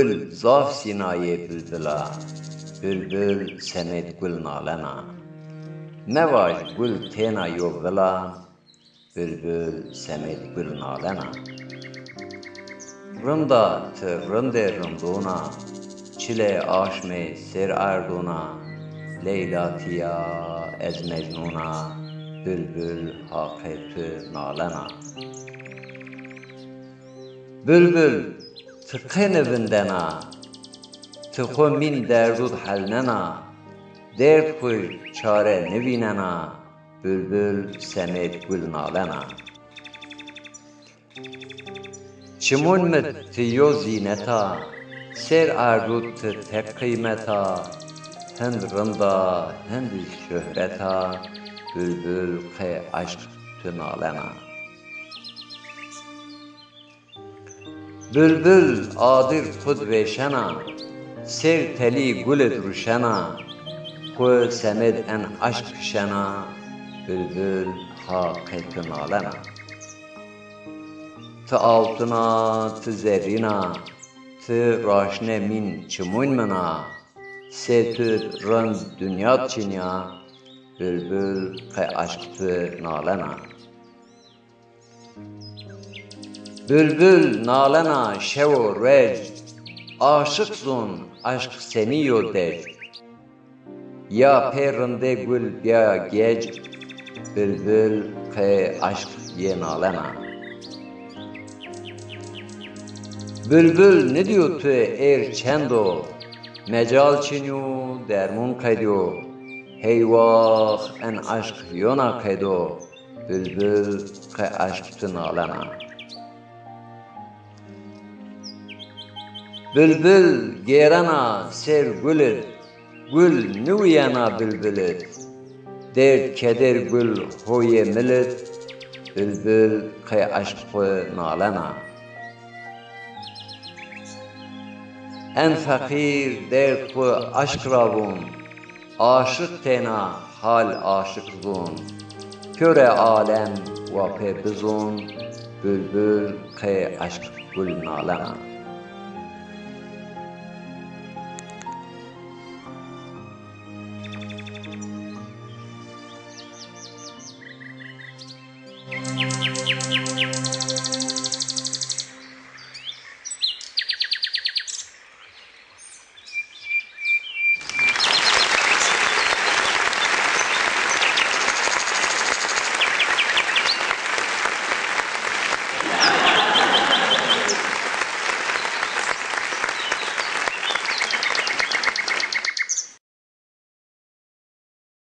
gül zaf sinaye bülbüla, bülbül semet gül nalena. Mevaj gül tena yovvela, bülbül semet gül nalena. Rında tı rınde rınduna, çile aşme ser arduna, Leyla tiya ez mecnuna, bülbül haketü nalena. Bülbül tıkkın evindena, tıkkı min derdud halnena, dert kuş çare nevinena, bülbül semet gül nalena. Çimun mit tiyo zineta, ser ardud tek kıymeta, Hind rında, hind şöhreta, bülbül ke aşk tünalena. Bülbül adir kud veşena, ser teli gül druşena, Ku semed en aşk şena, bülbül ha ke tünalena. Tı altına, tı zerrina, tı raşne min çimun mena, Setü rın dünya çinya, bülbül ke aşktı nalena. Bülbül nalena şevo rej, aşık zun aşk seniyo dej. Ya perinde gül ya gec, bülbül ke aşk ye nalena. Bülbül ne diyor tü er çendo, Mecal çinyo dermun kaydo, heyvah en aşk yona kaydo, bülbül ke aşktı nalena. Bülbül gerana ser gülüt, gül nüyana bülbülüt, dert keder gül hoye millet, bülbül ke aşktı nalena. En fakir dert ku aşk ravun, aşık tena hal aşık zun, Köre alem vape bizun, bülbül ke aşk gül nalena.